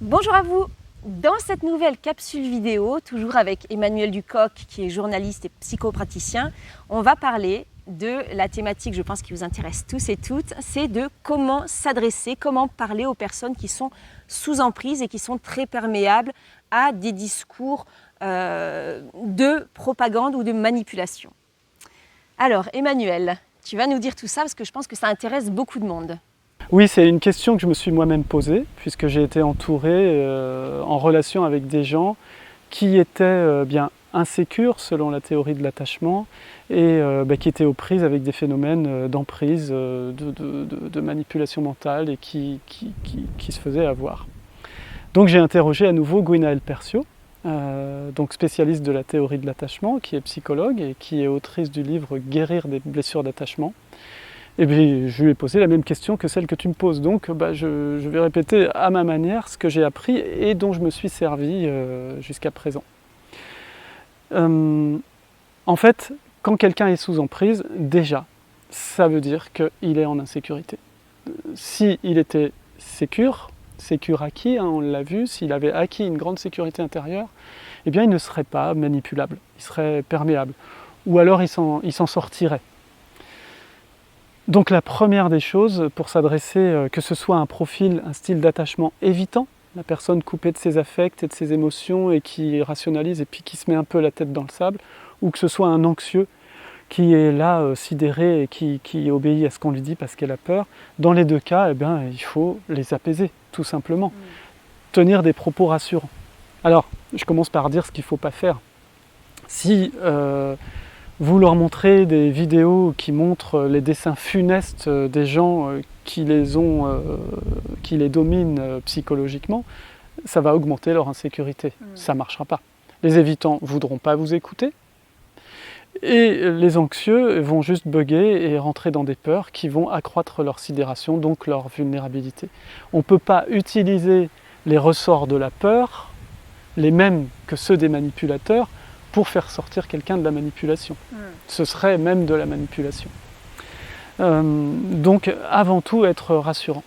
Bonjour à vous. Dans cette nouvelle capsule vidéo, toujours avec Emmanuel Ducoq qui est journaliste et psychopraticien, on va parler de la thématique, je pense, qui vous intéresse tous et toutes, c'est de comment s'adresser, comment parler aux personnes qui sont sous emprise et qui sont très perméables à des discours de propagande ou de manipulation. Alors Emmanuel, tu vas nous dire tout ça parce que je pense que ça intéresse beaucoup de monde. Oui, c'est une question que je me suis moi-même posée, puisque j'ai été entouré en relation avec des gens qui étaient bien insécures selon la théorie de l'attachement et qui étaient aux prises avec des phénomènes d'emprise, de manipulation mentale et qui se faisaient avoir. Donc j'ai interrogé à nouveau Gwenaëlle Percio, donc spécialiste de la théorie de l'attachement, qui est psychologue et qui est autrice du livre Guérir des blessures d'attachement. Et puis je lui ai posé la même question que celle que tu me poses, donc je vais répéter à ma manière ce que j'ai appris et dont je me suis servi jusqu'à présent. En fait, quand quelqu'un est sous emprise, déjà, ça veut dire qu'il est en insécurité. S'il était sécure acquis, hein, on l'a vu, s'il avait acquis une grande sécurité intérieure, eh bien il ne serait pas manipulable, il serait perméable, ou alors il s'en sortirait. Donc la première des choses pour s'adresser, que ce soit un profil, un style d'attachement évitant, la personne coupée de ses affects et de ses émotions et qui rationalise et puis qui se met un peu la tête dans le sable, ou que ce soit un anxieux qui est là sidéré et qui obéit à ce qu'on lui dit parce qu'elle a peur, dans les deux cas, eh bien, il faut les apaiser, tout simplement. Tenir des propos rassurants. Alors, je commence par dire ce qu'il ne faut pas faire. Si vous leur montrez des vidéos qui montrent les dessins funestes des gens qui les dominent psychologiquement, ça va augmenter leur insécurité. Ça ne marchera pas. Les évitants ne voudront pas vous écouter et les anxieux vont juste bugger et rentrer dans des peurs qui vont accroître leur sidération, donc leur vulnérabilité. On ne peut pas utiliser les ressorts de la peur, les mêmes que ceux des manipulateurs, pour faire sortir quelqu'un de la manipulation. Ce serait même de la manipulation. Donc avant tout être rassurant.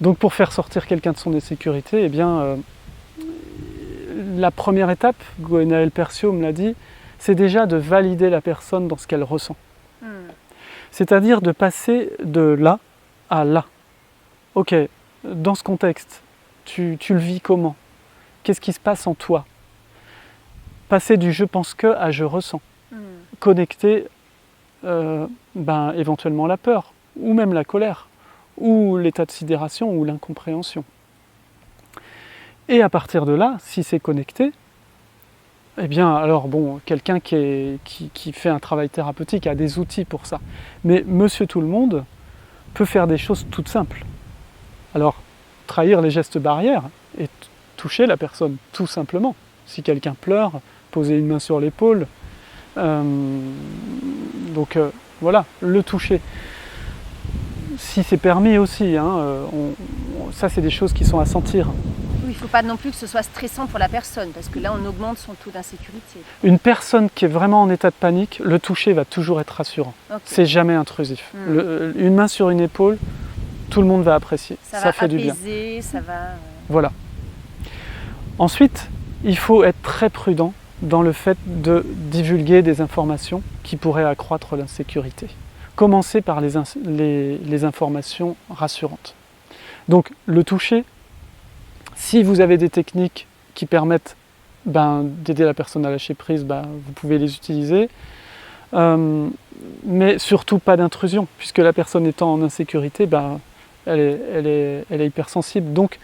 Donc pour faire sortir quelqu'un de son insécurité, eh bien, la première étape, Gwenaëlle Percio me l'a dit, c'est déjà de valider la personne dans ce qu'elle ressent. C'est-à-dire de passer de là à là. Ok, dans ce contexte, tu le vis comment? Qu'est-ce qui se passe en toi? Passer du je pense que à je ressens. Connecter éventuellement la peur, ou même la colère, ou l'état de sidération, ou l'incompréhension. Et à partir de là, si c'est connecté, eh bien alors bon, quelqu'un qui fait un travail thérapeutique a des outils pour ça. Mais monsieur tout le monde peut faire des choses toutes simples. Alors, trahir les gestes barrières et toucher la personne, tout simplement. Si quelqu'un pleure, poser une main sur l'épaule, voilà, le toucher. Si c'est permis aussi, ça c'est des choses qui sont à sentir. Oui, il ne faut pas non plus que ce soit stressant pour la personne, parce que là on augmente son taux d'insécurité. Une personne qui est vraiment en état de panique, le toucher va toujours être rassurant. Okay. C'est jamais intrusif. Une main sur une épaule, tout le monde va apprécier. Ça fait apaiser, du bien. Ça va... Voilà. Ensuite, il faut être très prudent dans le fait de divulguer des informations qui pourraient accroître l'insécurité. Commencez par les informations rassurantes. Donc le toucher, si vous avez des techniques qui permettent d'aider la personne à lâcher prise, vous pouvez les utiliser. Mais surtout pas d'intrusion, puisque la personne étant en insécurité, elle est hypersensible. Donc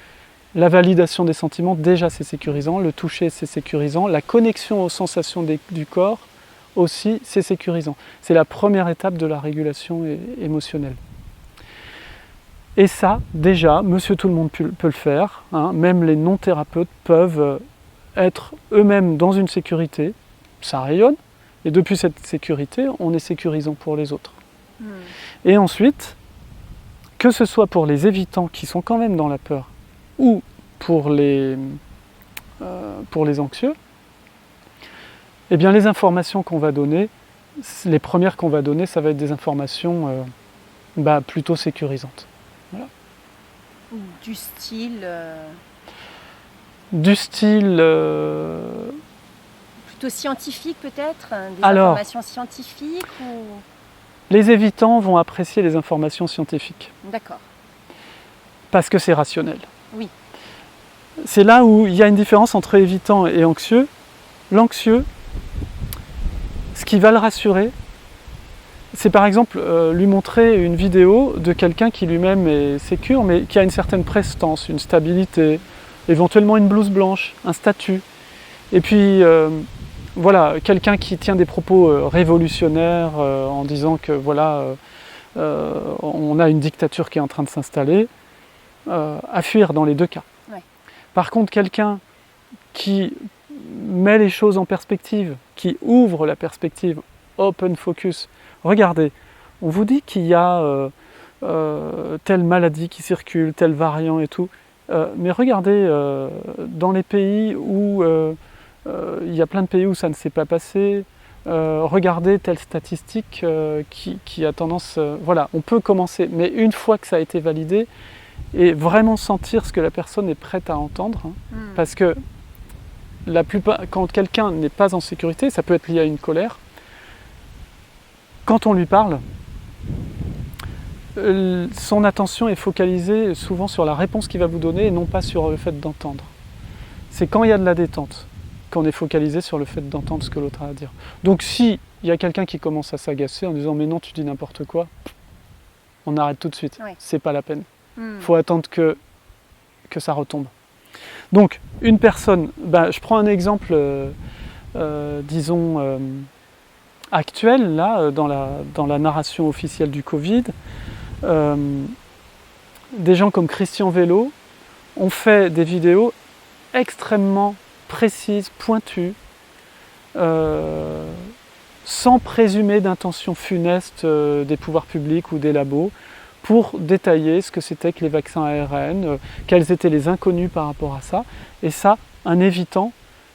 la validation des sentiments, déjà c'est sécurisant, le toucher c'est sécurisant, la connexion aux sensations du corps aussi c'est sécurisant. C'est la première étape de la régulation émotionnelle. Et ça, déjà, monsieur tout le monde peut le faire, même les non-thérapeutes peuvent être eux-mêmes dans une sécurité, ça rayonne, et depuis cette sécurité, on est sécurisant pour les autres. Et ensuite, que ce soit pour les évitants qui sont quand même dans la peur, ou pour les anxieux, eh bien les informations qu'on va donner, les premières qu'on va donner, ça va être des informations plutôt sécurisantes. Voilà. Du style Du style... plutôt scientifique peut-être, des Alors, informations scientifiques ou... les évitants vont apprécier les informations scientifiques, D'accord, parce que c'est rationnel. oui. C'est là où il y a une différence entre évitant et anxieux. L'anxieux, ce qui va le rassurer, c'est par exemple lui montrer une vidéo de quelqu'un qui lui-même est sécure, mais qui a une certaine prestance, une stabilité, éventuellement une blouse blanche, un statut. Et puis, voilà, quelqu'un qui tient des propos révolutionnaires en disant que voilà, on a une dictature qui est en train de s'installer, à fuir dans les deux cas. Ouais. Par contre, quelqu'un qui met les choses en perspective, qui ouvre la perspective, open focus. Regardez, on vous dit qu'il y a telle maladie qui circule, tel variant et tout, mais regardez, dans les pays où il y a plein de pays où ça ne s'est pas passé, regardez telle statistique qui a tendance... voilà, on peut commencer, mais une fois que ça a été validé, et vraiment sentir ce que la personne est prête à entendre, parce que la plupart, quand quelqu'un n'est pas en sécurité, ça peut être lié à une colère, quand on lui parle, son attention est focalisée souvent sur la réponse qu'il va vous donner et non pas sur le fait d'entendre. C'est quand il y a de la détente qu'on est focalisé sur le fait d'entendre ce que l'autre a à dire. Donc si il y a quelqu'un qui commence à s'agacer en disant « mais non, tu dis n'importe quoi », on arrête tout de suite, Oui. c'est pas la peine. Il faut attendre que ça retombe. Donc, une personne, je prends un exemple, disons, actuel, là, dans la narration officielle du Covid. Des gens comme Christian Vélo ont fait des vidéos extrêmement précises, pointues, sans présumer d'intention funeste des pouvoirs publics ou des labos, pour détailler ce que c'était que les vaccins ARN, quels étaient les inconnus par rapport à ça. Et ça, un évitant,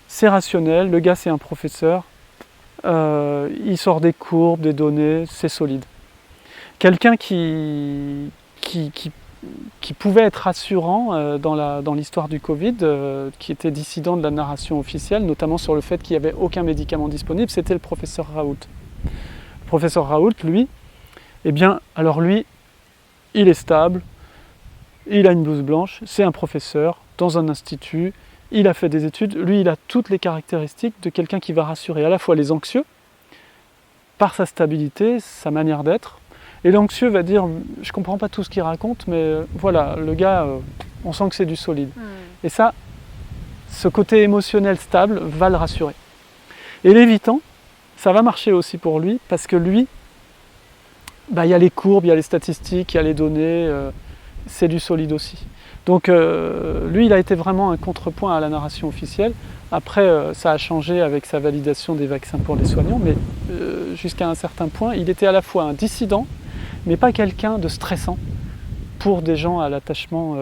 c'est rationnel, le gars c'est un professeur, il sort des courbes, des données, c'est solide. Quelqu'un qui pouvait être rassurant dans l'histoire du Covid, qui était dissident de la narration officielle, notamment sur le fait qu'il n'y avait aucun médicament disponible, c'était le professeur Raoult. Le professeur Raoult, lui, eh bien, alors lui, il est stable, il a une blouse blanche, c'est un professeur dans un institut, il a fait des études, lui il a toutes les caractéristiques de quelqu'un qui va rassurer à la fois les anxieux, par sa stabilité, sa manière d'être, et l'anxieux va dire « je comprends pas tout ce qu'il raconte, mais voilà, le gars, on sent que c'est du solide ». Et ça, ce côté émotionnel stable va le rassurer. Et l'évitant, ça va marcher aussi pour lui, parce que lui, il y a les courbes, il y a les statistiques, il y a les données, c'est du solide aussi. Donc lui, il a été vraiment un contrepoint à la narration officielle. Après, ça a changé avec sa validation des vaccins pour les soignants, mais jusqu'à un certain point, il était à la fois un dissident, mais pas quelqu'un de stressant pour des gens à l'attachement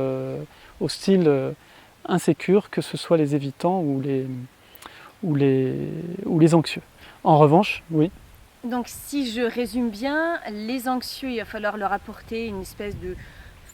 hostile, insécure, que ce soit les évitants ou les anxieux. En revanche, oui. Donc si je résume bien, les anxieux, il va falloir leur apporter une espèce de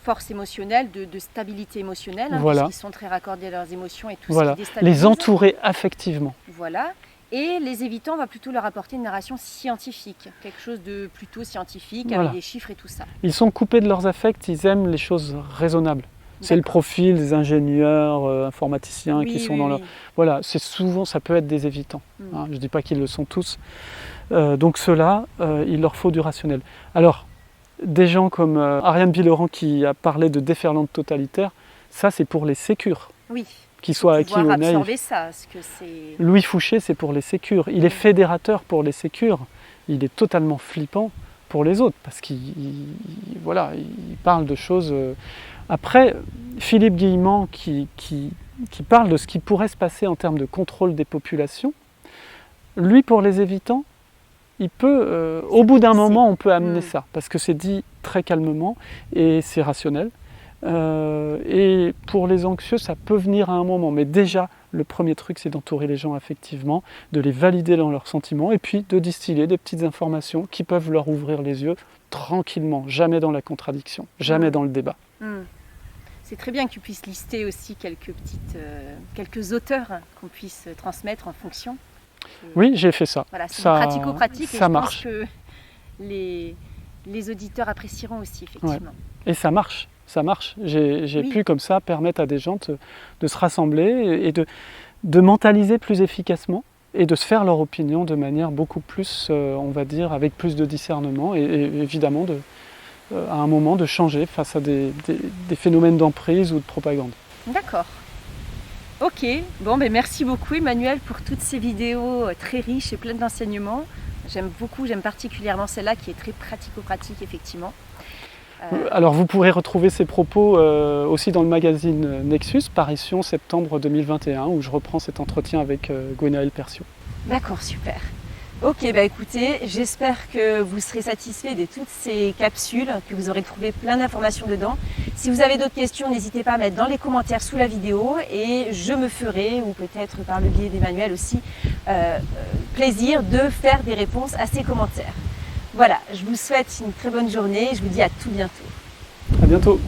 force émotionnelle, de stabilité émotionnelle, voilà. Puisqu'ils sont très raccordés à leurs émotions et tout voilà. ce qui déstabilise. Les entourer affectivement. Voilà. Et les évitants, on va plutôt leur apporter une narration scientifique, quelque chose de plutôt scientifique, voilà. avec des chiffres et tout ça. Ils sont coupés de leurs affects, ils aiment les choses raisonnables. C'est le profil des ingénieurs, informaticiens qui sont dans leur... Voilà, c'est souvent, ça peut être des évitants. Hein, je ne dis pas qu'ils le sont tous. Donc ceux-là, il leur faut du rationnel. Alors, des gens comme Ariane Biloran qui a parlé de déferlante totalitaire, ça c'est pour les sécures. Oui. Qu'ils soient acquis ou naïfs. Absorber ça, parce que c'est... Louis Fouché, c'est pour les sécures. Il est fédérateur pour les sécures. Il est totalement flippant pour les autres, parce qu'il parle de choses... Après, Philippe Guillemant, qui parle de ce qui pourrait se passer en termes de contrôle des populations, lui, pour les évitants, il peut, au bout d'un moment, on peut amener ça, parce que c'est dit très calmement et c'est rationnel. Et pour les anxieux, ça peut venir à un moment, mais déjà, le premier truc, c'est d'entourer les gens affectivement, de les valider dans leurs sentiments, et puis de distiller des petites informations qui peuvent leur ouvrir les yeux tranquillement, jamais dans la contradiction, jamais dans le débat. C'est très bien que tu puisses lister aussi quelques auteurs qu'on puisse transmettre en fonction. Oui, j'ai fait ça. Voilà, c'est Ça- pratico-pratique et ça je marche. pense que les auditeurs apprécieront aussi, effectivement. Et ça marche, ça marche. J'ai Oui. pu comme ça permettre à des gens de se rassembler et de mentaliser plus efficacement et de se faire leur opinion de manière beaucoup plus, on va dire, avec plus de discernement et évidemment à un moment de changer face à des phénomènes d'emprise ou de propagande. D'accord. Ok, bon, ben merci beaucoup Emmanuel pour toutes ces vidéos très riches et pleines d'enseignements. J'aime particulièrement celle-là qui est très pratico-pratique, effectivement. Alors vous pourrez retrouver ces propos aussi dans le magazine Nexus, parution septembre 2021, où je reprends cet entretien avec Gwenaëlle Perciot. D'accord, super. Ok, bah écoutez, j'espère que vous serez satisfait de toutes ces capsules, que vous aurez trouvé plein d'informations dedans. Si vous avez d'autres questions, n'hésitez pas à mettre dans les commentaires sous la vidéo et je me ferai, ou peut-être par le biais d'Emmanuel aussi, plaisir de faire des réponses à ces commentaires. Voilà, je vous souhaite une très bonne journée et je vous dis à tout bientôt. À bientôt.